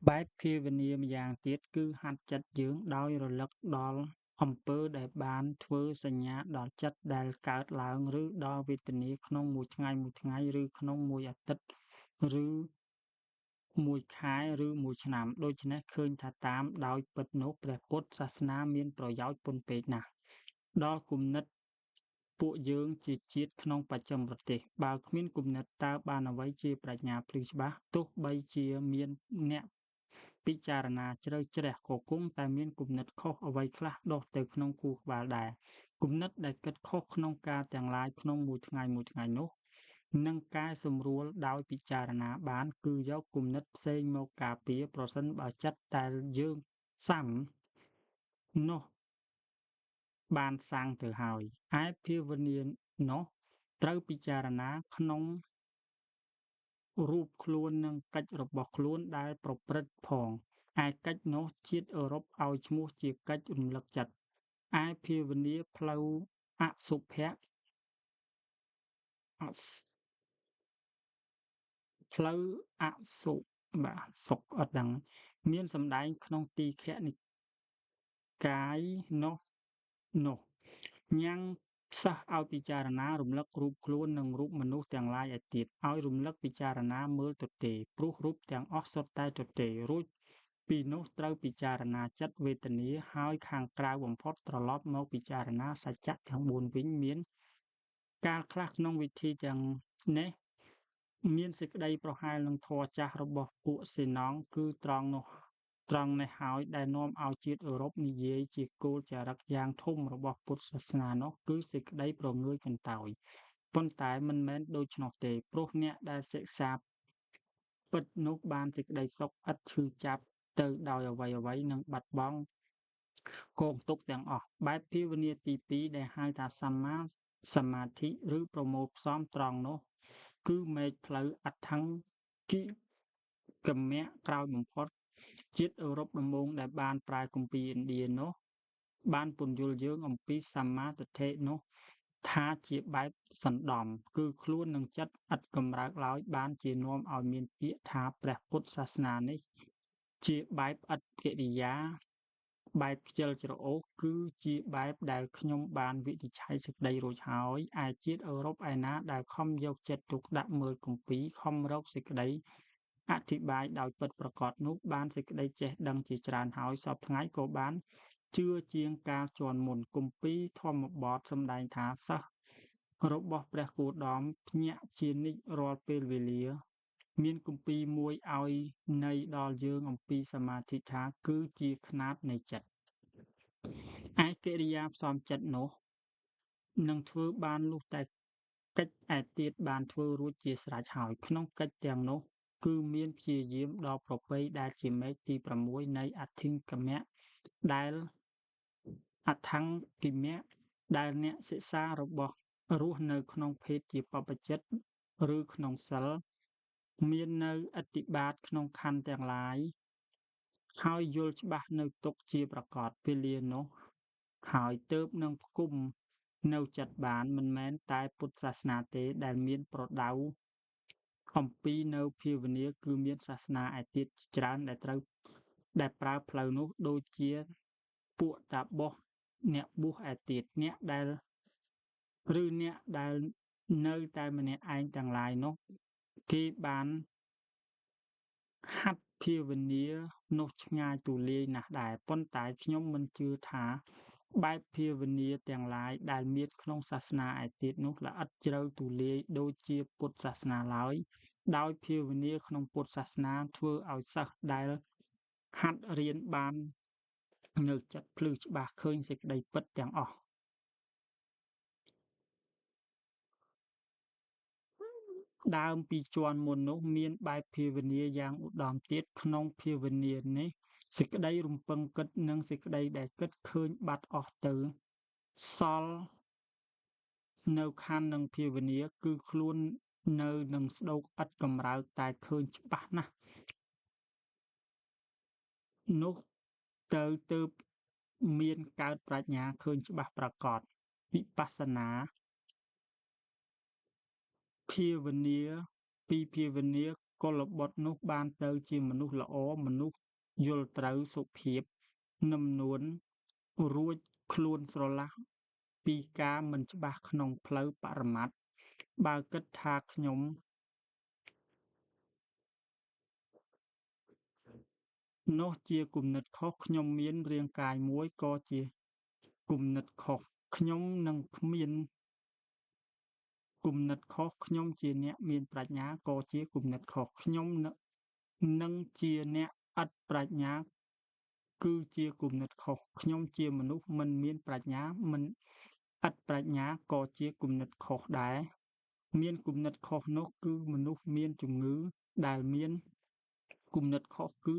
បែបភាវនាម្យ៉ាងទៀតគឺហាត់ចិត្តយើងដោយរលឹកដល់អំពើដែលបានធ្វើសញ្ញាដល់ចិត្តដែលកើតឡើងឬដល់វេទនាក្នុងមួយថ្ងៃៗឬក្នុងមួយអាទិត្យឬមួយខែឬមួយឆ្នាំ ដូច្នេះឃើញថាតាមដោយពិតនោះព្រះពុទ្ធសាសនាមានប្រយោជន៍ពន់ពេកណាស់ដល់គំនិតពួកយើងជាជាតិក្នុងបស្ចិមប្រទេស បើគ្មានគំនិតតើបានអ្វីជាប្រាជ្ញាភ្លឺច្បាស់ទោះបីជាមានអ្នកពិចារណាជ្រៅជ្រះក៏គង់តែមានគំនិតខុសអ្វីខ្លះដុះទៅក្នុងខួរក្បាលដែរគំនិតដែលគិតខុសក្នុងការទាំងឡាយក្នុងមួយថ្ងៃនោះនិងកែសម្រួលដោយពិចារណាបានគឺយកគំនិតផ្សេងមកការពារប្រសិនបើចិត្តដែលយើងសាំនោះបានសាំងទៅហើយឯភាវនានោះត្រូវពិចារណាក្នុងរូបខ្លួននិងកិច្ចរបស់ខ្លួនដែលប្រព្រឹត្តផងឯកិច្ចនោះជាតិអឺរ៉ុបឲ្យឈ្មោះជាកិច្ចរំលឹកចិត្តឯភាវនាផ្លូវអសុភៈអសផ្លូវអសុបាទសុខអត់ដឹងមានសម្ដែងក្នុងទីឃនិកាយនោះញ៉ាំងសិស្សឲ្យពិចារណារំលឹករូបខ្លួននិងរូបមនុស្សទាំងឡាយឯទៀតឲ្យរំលឹកពិចារណាមើលទទេព្រោះរូបទាំងអស់សុទ្ធតែទទេរួចពីនោះត្រូវពិចារណាចិត្តវេទនាហើយខាងក្រៅបំផុតត្រឡប់មកពិចារណាសច្ចៈទាំង4វិញមានកាលខ្លះក្នុងវិធីទាំងនេះមានសេចក្តីប្រហែលនឹងធម៌ចាស់របស់ពួកសេណង់គឺត្រង់នេះហើយដែលនាំឲ្យជាតិអឺរ៉ុបនិយាយជាគោលចារឹកយ៉ាងធំរបស់ពុទ្ធសាសនានោះគឺសេចក្តីព្រងើយកន្តើយប៉ុន្តែមិនមែនដូច្នោះទេព្រោះអ្នកដែលសិក្សាពិតនោះបានសេចក្តីសុខឥតឈឺចាប់ទៅដោយអ្វីៗនិងបាត់បង់កងទុក្ខទាំងអស់បែបភាវនាទីពីរដែលហៅថាសម្មាសមាធិឬប្រមូលផ្សំត្រង់នោះគឺមេឃផ្លូវអដ្ឋង្គិកមៈក្រោយបំផុតជាតិអឺរ៉ុបដំបូងដែលបានប្រើគម្ពីរឥណ្ឌានោះបានពន្យល់យើងអំពីសម្មាទិដ្ឋិនោះថាជាបែបសណ្ដំគឺខ្លួននិងចិត្តឥតកម្រើកឡើយបានជានាំឲ្យមានពាក្យថាព្រះពុទ្ធសាសនានេះជាបែបឥតកិរិយាបែបខ្ជិលច្រអូសគឺជាបែបដែលខ្ញុំបានវិនិច្ឆ័យសេចក្តីរួចហើយឯជាតិអឺរ៉ុបឯណាដែលខំយកចិត្តទុកដាក់មើលគម្ពីរខំរកសេចក្តីអធិប្បាយដោយពិតប្រាកដនោះបានសេចក្តីចេះដឹងជាច្រើនហើយសព្វថ្ងៃក៏បានជឿជាងកាលជាន់មុនគម្ពីរធម្មបទសម្ដែងថាសិស្សរបស់ព្រះគោតមភ្ញាក់ជានិច្ចរាល់ពេលវេលាមានគម្ពីរមួយឲ្យន័យដល់យើងអំពីសមាធិថាគឺជាខ្នាតនៃចិត្តឯកិរិយាផ្សំចិត្តនោះនឹងធ្វើបានលុះតែកិច្ចឯទៀតបានធ្វើរួចជាស្រេចហើយក្នុងកិច្ចទាំងនោះគឺមានព្យាយាមដ៏ប្រពៃដែលជាមេឃទី6នៃអដ្ឋិង្គមៈដែលអ្នកសិក្សារបស់រស់នៅក្នុងភេទជាបព្វជិតឬក្នុងសិលមាននៅឥទ្ធិបាតក្នុងខន្ធទាំងឡាយហើយយល់ច្បាស់នៅទុក្ខជាប្រាកដវេលានោះហើយទើបនឹងផ្គុំនៅចិត្តបានមិនមែនតែពុទ្ធសាសនាទេដែលមានប្រដៅអំពីនៅភាវនាគឺមានសាសនាឯទៀតជាច្រើនដែលប្រើផ្លូវនោះដូចជាពួកតាបសអ្នកបួសឯទៀតអ្នកដែលនៅតែម្នាក់ឯងទាំងឡាយនោះគេបានហាត់ភាវនានោះឆ្ងាយទូលាយណាស់ដែរប៉ុន្តែខ្ញុំមិនជឿថាបែបភាវនាទាំងឡាយដែលមានក្នុងសាសនាឯទៀតនោះល្អិតជ្រៅទូលាយដូចជាពុទ្ធសាសនាឡើយដោយភាវនាក្នុងពុទ្ធសាសនាធ្វើឲ្យសិស្សដែលហាត់រៀនបាននៅចិត្តភ្លឺច្បាស់ឃើញសេចក្តីពិតទាំងអស់ដើមពីជាន់មុននោះមានបែបភាវនាយ៉ាងឧត្តមទៀតក្នុងភាវនានេះសេចក្តីរំពឹងគិតនិងសេចក្តីដែលគិតឃើញបាត់អស់ទៅសល់នៅខន្ធនិងភាវនាគឺខ្លួននៅនឹងស្ដោកឥតកម្រើកតែឃើញច្បាស់ណាស់នោះទៅទើបមានកើតប្រាជ្ញាឃើញច្បាស់ប្រាកដវិបស្សនាភាវនាពីភាវនា កុលបុត្រនោះបានទៅជាមនុស្សល្អមនុស្សយល់ត្រូវសុភាពនឹមនួនរួចខ្លួនស្រឡះពីការមិនច្បាស់ក្នុងផ្លូវបរមត្ថបើគិតថាខ្ញុំនោះជាគំនិតខុសខ្ញុំមានរាងកាយមួយក៏ជាគំនិតខុសខ្ញុំនឹងគ្មានគំនិតខុសខ្ញុំជាអ្នកមានប្រាជ្ញាក៏ជាគំនិតខុសខ្ញុំនឹងជាអ្នកឥតប្រាជ្ញាគឺជាគំនិតខុសខ្ញុំជាមនុស្សមិនមានប្រាជ្ញាមិនឥតប្រាជ្ញាក៏ជាគំនិតខុសដែរមានគំនិតខុសនោះគឺមនុស្សមានជំងឺដែលមានគំនិតខុសគឺ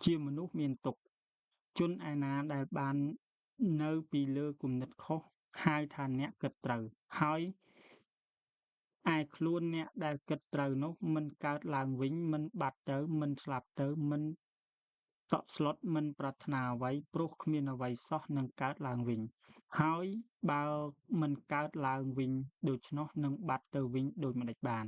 ជាមនុស្សមានទុក្ខជនឯណាដែលបាននៅពីលើគំនិតខុសហៅថាអ្នកគិតត្រូវហើយឯខ្លួនអ្នកដែលគិតត្រូវនោះមិនកើតឡើងវិញមិនបាត់ទៅមិនស្លាប់ទៅមិនតក់ស្លុតមិនប្រាថ្នាអ្វីព្រោះគ្មានអ្វីសោះនឹងកើតឡើងវិញហើយបើមិនកើតឡើងវិញដូច្នោះនឹងបាត់ទៅវិញដូចម្តេចបាន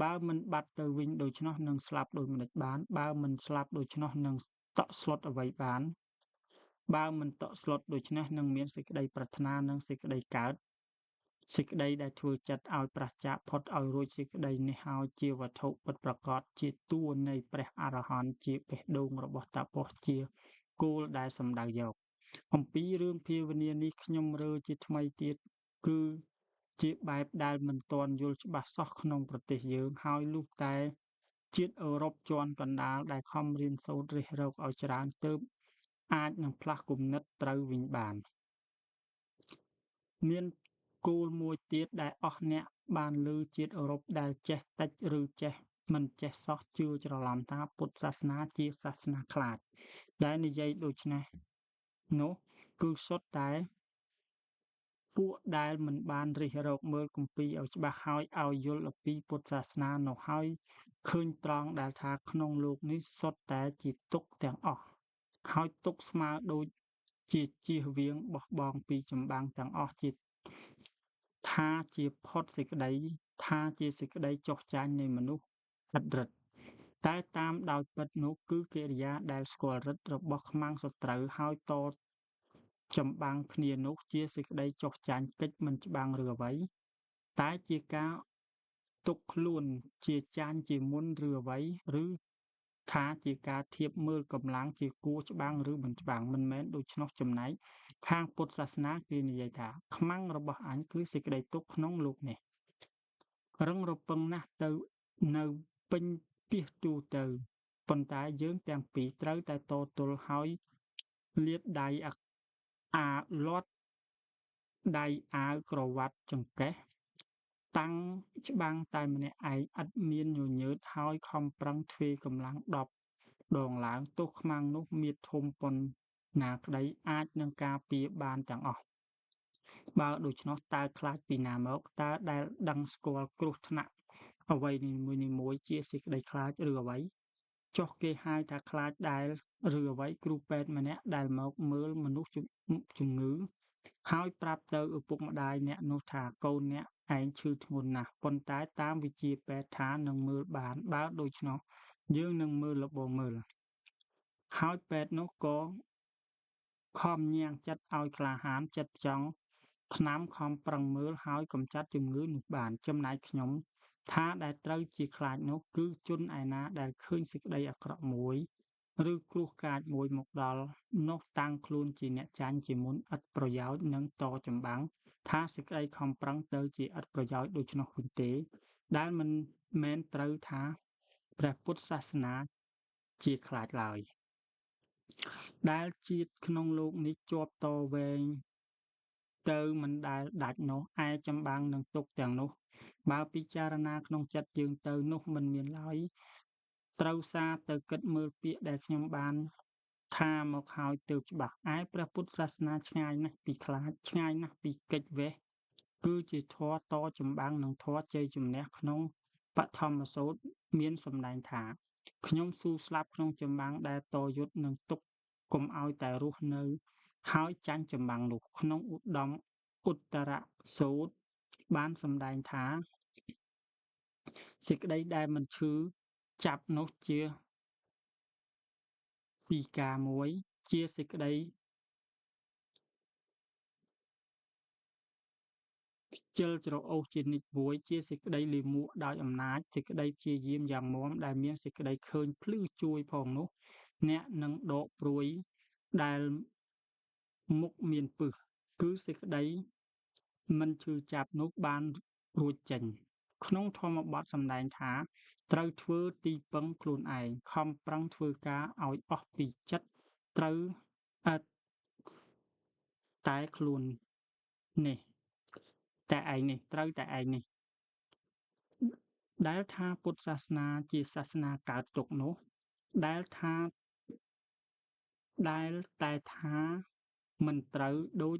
បើមិនបាត់ទៅវិញដូច្នោះនឹងស្លាប់ដូចម្តេចបានបើមិនស្លាប់ដូច្នោះនឹងតក់ស្លុតអ្វីបានបើមិនតក់ស្លុតដូច្នេះនឹងមានសេចក្តីប្រាថ្នានិងសេចក្តីកើតសេចក្តីដែលធ្វើចិត្តឲ្យប្រះចាកផុតឲ្យរួចសេចក្តីនេះហើយជាវត្ថុពិតប្រាកដជាតួនៃព្រះអរហន្តជាបេះដូងរបស់តាបសជាគោលដែលសំដៅយកអំពីរឿងភាវនានេះខ្ញុំរើជាថ្មីទៀតគឺជាបែបដែលមិនទាន់យល់ច្បាស់សោះក្នុងប្រទេសយើងហើយលុះតែជាតិអឺរ៉ុបជាន់កណ្ដាលដែលខំរៀនសូត្ររិះរកឲ្យច្រើនទើបអាចនឹងផ្លាស់គំនិតត្រូវវិញបានមានគោលមួយទៀតដែលអស់អ្នកបានឮជាតិអឺរ៉ុបដែលចេះតិចឬចេះមិនចេះសោះជឿច្រឡំថាពុទ្ធសាសនាជាសាសនាខ្លាចដែលនិយាយដូច្នេះនោះគឺសុទ្ធតែពួកដែលមិនបានរិះរកមើលគម្ពីរឲ្យច្បាស់ហើយឲ្យយល់អំពីពុទ្ធសាសនានោះហើយឃើញត្រង់ដែលថាក្នុងលោកនេះសុទ្ធតែជាទុក្ខទាំងអស់ហើយទុក្ខស្មើដូចជាជៀសវាងបោះបង់ពីចម្បាំងទាំងអស់ជាថាជាផុតសេចក្តីថាជាសេចក្តីចុះចាញ់នៃមនុស្សឥតរិទ្ធតែតាមដោយពិតនោះគឺកិរិយាដែលស្គាល់រិទ្ធរបស់ខ្មាំងសត្រូវហើយតចម្បាំងគ្នានោះជាសេចក្តីចុះចាញ់កិច្ចមិនច្បាំងឬអ្វីតែជាការទុកខ្លួនជាចាញ់ជាមុនឬអ្វីឬថាជាការធៀបមើលកម្លាំងជាគួរច្បាំងឬមិនច្បាំងមិនមែនដូច្នោះចំណែកខាងពុទ្ធសាសនាគេនិយាយថាខ្មាំងរបស់អញគឺសេចក្តីទុក្ខក្នុងលោកនេះរឹងរពឹងណាស់ទៅនៅពេញពាសទូទៅប៉ុន្តែយើងទាំងពីរត្រូវតែតទល់ហើយលាតដៃលាតដៃអាវក្រវាត់ចង្កេះតាំងច្បាំងតែម្នាក់ឯងឥតមានញញើតហើយខំប្រឹងទ្វេកម្លាំង10ដងឡើងទោះខ្មាំងនោះមាឌធំប៉ុណ្ណាក្តីអាចនឹងការពារបានទាំងអស់បើដូច្នោះតើខ្លាចពីណាមកតើដែលដឹងស្គាល់គ្រោះថ្នាក់អ្វីនីមួយៗជាសេចក្តីខ្លាចឬអ្វីចុះគេហៅថាខ្លាចដែលឬអ្វីគ្រូពេទ្យម្នាក់ដែលមកមើលមនុស្សជំងឺហើយប្រាប់ទៅឪពុកម្ដាយអ្នកនោះថាកូនអ្នកឯងឈឺធ្ងន់ណាស់ប៉ុន្តែតាមវិជ្ជាពេទ្យថានឹងមើលបានបើដូច្នោះយើងនឹងមើលល្បងមើលហើយពេទ្យនោះក៏ខំញាំងចិត្តឲ្យក្លាហានចិត្តផ្ចង់ថ្នាំខំប្រឹងមើលហើយកម្ចាត់ជំងឺនោះបានចំណែកខ្ញុំថាដែលត្រូវជាខ្លាចនោះគឺជនឯណាដែលឃើញសេចក្តីអាក្រក់មួយឬគ្រោះកាចមួយមកដល់នោះតាំងខ្លួនជាអ្នកចាញ់ជាមុនឥតប្រយោជន៍និងតចម្បាំងថាសេចក្តីខំប្រឹងទៅជាឥតប្រយោជន៍ដូច្នោះវិញទេដែលមិនមែនត្រូវថាព្រះពុទ្ធសាសនាជាខ្លាចឡើយដែលជាតិក្នុងលោកនេះជាប់តវែងទៅមិនដែលដាច់នោះឯចម្បាំងនឹងទុកទាំងនោះបើពិចារណាក្នុងចិត្តយើងទៅនោះមិនមានឡើយត្រូវសារទៅគិតមើលពាក្យដែលខ្ញុំបានថាមកហើយទើបច្បាស់ឯព្រះពុទ្ធសាសនាឆ្ងាយណាស់ពីខ្លាចឆ្ងាយណាស់ពីកិច្ចវេះគឺជាធម៌តចម្បាំងនឹងធម៌ជ័យជំនះក្នុងបឋមសូត្រមានសម្ដែងថាខ្ញុំស៊ូស្លាប់ក្នុងចម្បាំងដែលតយុទ្ធនឹងទុកកុំឲ្យតែរស់នៅហើយចាញ់ចម្បាំងនោះក្នុងឧត្តមឧត្តរសូត្របានសម្ដែងថាសេចក្តីដែលមិនឈឺ ចាប់នោះជាពីការមួយជាសេចក្តីខ្ជិលច្រអូសជានិច្ចមួយជាសេចក្តីលាមកដោយអំណាចសេចក្តីព្យាយាមយ៉ាងមាំដែលមានសេចក្តីឃើញភ្លឺជួយផងនោះអ្នកនឹងដកព្រួយដែលមុខមានពិសគឺសេចក្តីមិនឈឺចាប់នោះបានរួចចេញក្នុងធម្មបទសម្ដែងថាត្រូវធ្វើទីពឹងខ្លួនឯងខំប្រឹងធ្វើការឲ្យអស់ពីចិត្តត្រូវតែខ្លួននេះតែឯងនេះត្រូវតែឯងនេះដែលថាពុទ្ធសាសនាជាសាសនាកើតទុក្ខនោះដែលតែថាមិនត្រូវដូច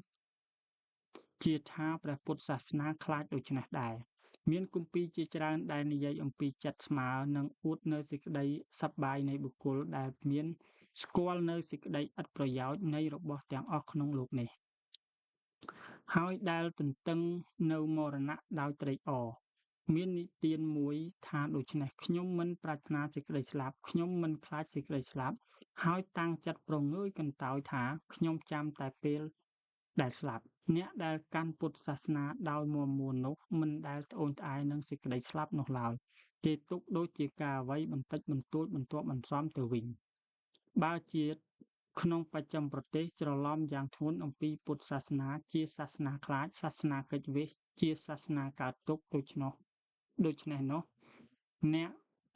ជាថាព្រះពុទ្ធសាសនាខ្លាចដូច្នេះដែរមានគម្ពីរជាច្រើនដែលនិយាយអំពីចិត្តស្មើនិងអួតនៅសេចក្តីសប្បាយនៃបុគ្គលដែលមានស្គាល់នៅសេចក្តីឥតប្រយោជន៍នៃរបស់ទាំងអស់ក្នុងលោកនេះហើយដែលទន្ទឹងនៅមរណៈដោយត្រេកអរមាននិទានមួយថាដូច្នេះខ្ញុំមិនប្រាថ្នាសេចក្តីស្លាប់ខ្ញុំមិនខ្លាចសេចក្តីស្លាប់ហើយតាំងចិត្តព្រងើយកន្តើយថាខ្ញុំចាំតែពេលដែលស្លាប់អ្នកដែលកាន់ពុទ្ធសាសនាដោយមាំមួននោះមិនដែលត្អូញត្អែរនឹងសេចក្តីស្លាប់នោះឡើយគេទុកដូចជាការអ្វីបន្តិចបន្តួចបន្ទាប់បន្សំទៅវិញបើជាក្នុងបច្ចឹមប្រទេសច្រឡំយ៉ាងធ្ងន់អំពីពុទ្ធសាសនាជាសាសនាខ្លាចសាសនាកិច្ចវេះជាសាសនាកើតទុក្ខដូច្នេះនោះអ្នក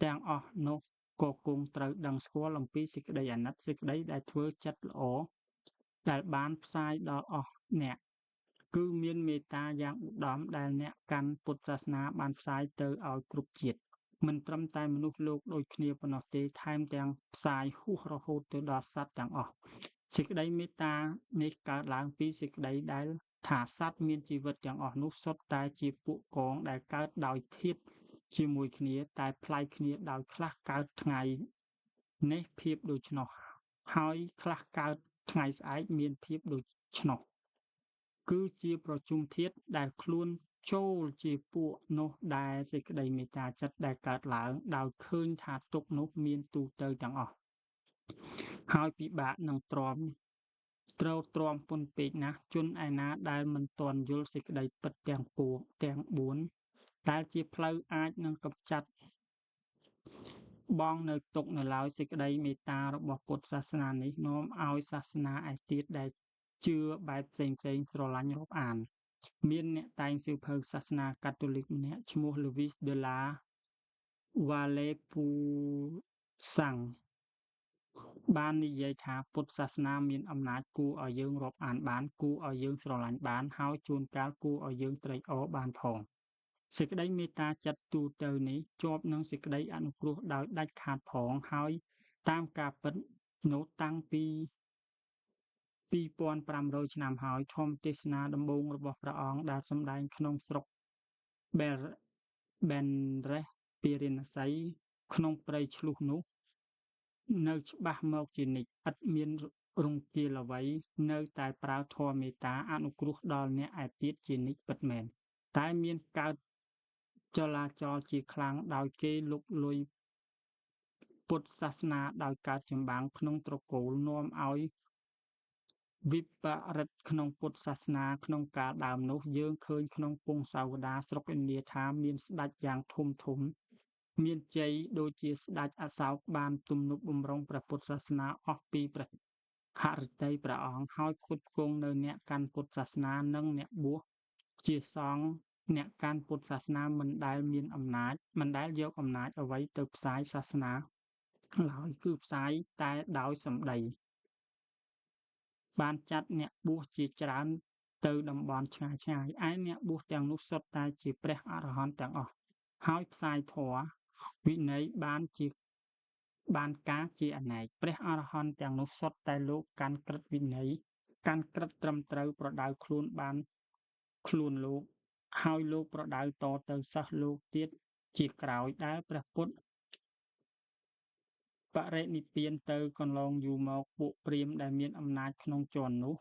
ទាំងអស់នោះក៏គង់ត្រូវដឹងស្គាល់អំពីសេចក្តីអាណិតសេចក្តីដែលធ្វើចិត្តល្អដែលបានផ្សាយដល់អស់អ្នកគឺមានមេត្តាយ៉ាងឧត្តមដែលអ្នកកាន់ពុទ្ធសាសនាបានផ្សាយទៅឲ្យគ្រប់ជាតិមិនត្រឹមតែមនុស្សលោកដូចគ្នាប៉ុណ្ណោះទេថែមទាំងផ្សាយហួសរហូតទៅដល់សត្វទាំងអស់សេចក្តីមេត្តានេះកើតឡើងពីសេចក្តីដែលថាសត្វមានជីវិតទាំងអស់នោះសុទ្ធតែជាពួកកងដែលកើតដោយធាតុជាមួយគ្នាតែប្លែកគ្នាដោយខ្លះកើតថ្ងៃនេះភាពដូច្នោះហើយខ្លះកើតថ្ងៃស្អែកមានភាពដូច្នោះគឺជាប្រជុំធាតុដែលខ្លួនចូលជាពួកនោះដែលសេចក្តីមេត្តាចិត្តដែលកើតឡើងដោយឃើញថាទុក្ខនោះមានទូទៅទាំងអស់ហើយពិបាកនឹងទ្រាំពន់ពេកណាស់ជនឯណាដែលមិនទាន់យល់សេចក្តីពិតទាំង4ដែលជាផ្លូវអាចនឹងកម្ចាត់បងនៅទុក្ខនៅឡើយសេចក្តីមេត្តារបស់ពុទ្ធសាសនានេះនាំឲ្យសាសនាឯទៀតដែលជឿបែបផ្សេងស្រឡាញ់រាប់អានមានអ្នកតែងសៀវភៅសាសនាកាតូលិកម្នាក់ឈ្មោះ Louis de la Vallée-Pousaint បាននិយាយថាពុទ្ធសាសនាមានអំណាចគួរឲ្យយើងរាប់អានបានគួរឲ្យយើងស្រឡាញ់បានហើយជួនកាលគួរឲ្យយើងត្រេកអរបានផងសេចក្តីមេត្តាចិត្តទូទៅនេះជាប់នឹងសេចក្តីអនុគ្រោះដោយដាច់ខាតផងហើយតាមការពិតនោះតាំងពី2500ឆ្នាំហើយធម្មទេសនាដំបូងរបស់ព្រះអង្គដែលសម្ដែងក្នុងស្រុកBenrés Pyrénéesក្នុងព្រៃឆ្លុះនោះនៅច្បាស់មកជានិច្ចឥតមានរង្គាលអ្វីនៅតែប្រើធម៌មេត្តាអនុគ្រោះដល់អ្នកឯទៀតជានិច្ចពិតមែនតែមានកើតចលាចលជាខ្លាំងដោយគេលុកលុយពុទ្ធសាសនាដោយកើតចម្បាំងក្នុងត្រកូលនាំឲ្យវិបរិតក្នុងពុទ្ធសាសនាក្នុងកាលដើមនោះយើងឃើញក្នុងពង្សាវតារស្រុកឥណ្ឌាថាមានស្ដេចយ៉ាងធំមានជ័យដូចជាស្ដេចអសោកបានទំនុកបម្រុងព្រះពុទ្ធសាសនាអស់ពីព្រះហឫទ័យព្រះអង្គហើយផ្គត់ផ្គង់នៅអ្នកកាន់ពុទ្ធសាសនានិងអ្នកបួសជាសង្ឃអ្នកកាន់ពុទ្ធសាសនាមិនដែលយកអំណាចអ្វីទៅផ្សាយសាសនាឡើយគឺផ្សាយតែដោយសម្ដីបានចាត់អ្នកបួសជាច្រើនទៅតំបន់ឆ្ងាយឯអ្នកបួសទាំងនោះសុទ្ធតែជាព្រះអរហន្តទាំងអស់ហើយផ្សាយធម៌វិន័យបានការជាអនេកព្រះអរហន្តទាំងនោះសុទ្ធតែលោកកាន់ក្រឹតវិន័យកាន់ក្រឹតត្រឹមត្រូវប្រដៅខ្លួនបានខ្លួនលោកហើយលោកប្រដៅតទៅសិស្សលោកទៀតជាក្រោយដែលព្រះពុទ្ធបរិនិព្វានទៅកន្លងយូរមកពួកព្រាហ្មណ៍ដែលមានអំណាចក្នុងជាន់នោះ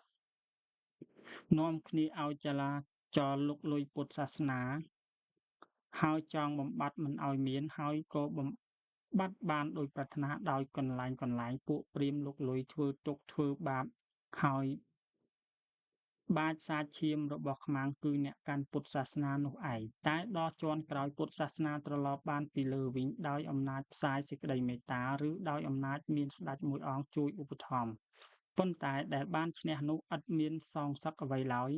នាំគ្នាឲ្យចលាចលលុកលុយពុទ្ធសាសនាហើយចង់បំបត្តិមិនឲ្យមានហើយក៏ បាត់បានដោយប្រាថ្នាដោយកន្លែងៗពួកព្រាហ្មណ៍លុកលុយធ្វើទុក្ខធ្វើបាបហើយបាចសាចឈាមរបស់ខ្មាំងគឺអ្នកកាន់ពុទ្ធសាសនានោះឯងតែដល់ជាន់ក្រោយពុទ្ធសាសនាត្រឡប់បានពីលើវិញដោយអំណាចផ្សាយសេចក្តីមេត្តាឬដោយអំណាចមានស្ដេចមួយអង្គជួយឧបត្ថម្ភប៉ុន្តែដែលបានឈ្នះនោះឥតមានសងសឹកអ្វីឡើយ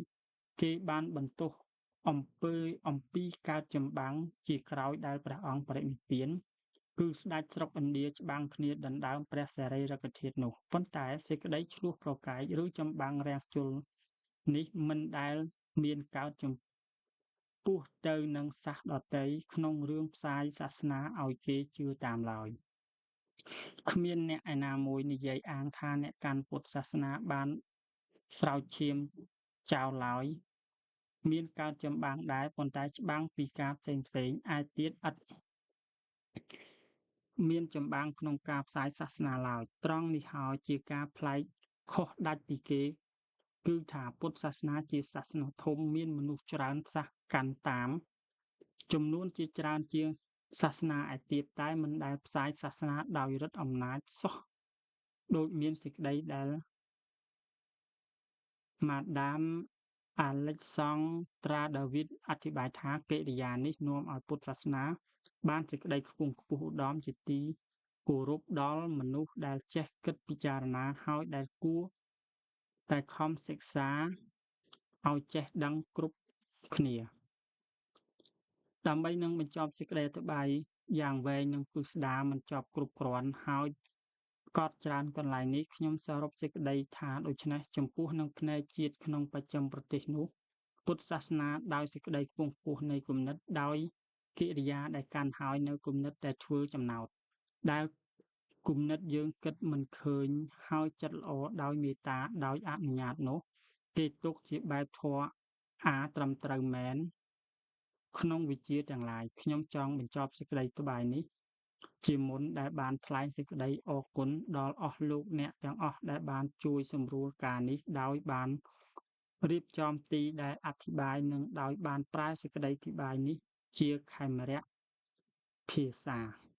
គេបានបន្ទោសអំពីកើតចម្បាំងជាក្រោយដែលព្រះអង្គបរិនិព្វានគឺស្ដេចស្រុកឥណ្ឌាច្បាំងគ្នាដណ្ដើមព្រះសារីរិកធាតុនោះប៉ុន្តែសេចក្តីឈ្លោះប្រកែកឬចម្បាំងរាំងជលនេះមិនដែលមានកើតចំពោះទៅនឹងសាសដទៃក្នុងរឿងផ្សាយសាសនាឲ្យគេជឿតាមឡើយគ្មានអ្នកឯណាមួយនិយាយអាងថាអ្នកកាន់ពុទ្ធសាសនាបានស្រោចឈាមចោលឡើយមានកើតចម្បាំងដែរប៉ុន្តែច្បាំងពីការផ្សេងៗឯទៀតឥតមានចម្បាំងក្នុងការផ្សាយសាសនាឡើយត្រង់នេះហើយជាការប្លែកខុសដាច់ពីគេគឺថាពុទ្ធសាសនាជាសាសនាធំមានមនុស្សច្រើនសាសកាន់តាមចំនួនជាច្រើនជាងសាសនាឯទៀតតែមិនដែលផ្សាយសាសនាដោយឫទ្ធិអំណាចសោះដូចមានសេចក្តីដែលម៉ាដាមអាឡិចសង់ត្រាដាវីតអធិប្បាយថាកិរិយានេះនាំឲ្យពុទ្ធសាសនាបានសេចក្តីខ្ពង់ខ្ពស់ឧត្តមជាទីគោរពដល់មនុស្សដែលចេះគិតពិចារណាហើយដែលគួរតែខំសិក្សាឲ្យចេះដឹងគ្រប់គ្នាដើម្បីនឹងបញ្ចប់សេចក្តីអធិប្បាយយ៉ាងវែងនិងពិស្ដារមិនចប់គ្រប់គ្រាន់ហើយកត់ច្រើនកន្លែងនេះខ្ញុំសរុបសេចក្តីថាដូច្នេះចំពោះនឹងផ្នែកជាតិក្នុងបច្ចឹមប្រទេសនោះពុទ្ធសាសនាដោយសេចក្តីខ្ពង់ខ្ពស់នៃគំនិតដោយកិរិយាដែលកាន់ហើយនៅគំនិតដែលធ្វើចំណោទដែលគំនិតយើងគិតមិនឃើញហើយចិត្តល្អដោយមេត្តាដោយអនុញ្ញាតនោះគេទុកជាបែបធម៌ត្រឹមត្រូវមែនក្នុងវិជ្ជាទាំងឡាយខ្ញុំចង់បញ្ចប់សេចក្តីថ្លែងនេះជាមុនដែលបានថ្លែងសេចក្តីអរគុណដល់អស់លោកអ្នកទាំងអស់ដែលបានជួយសម្រួលការនេះដោយបានរៀបចំទីដែលអធិប្បាយនិងដោយបានប្រើសេចក្តីអធិប្បាយនេះជាខេមរៈភាសា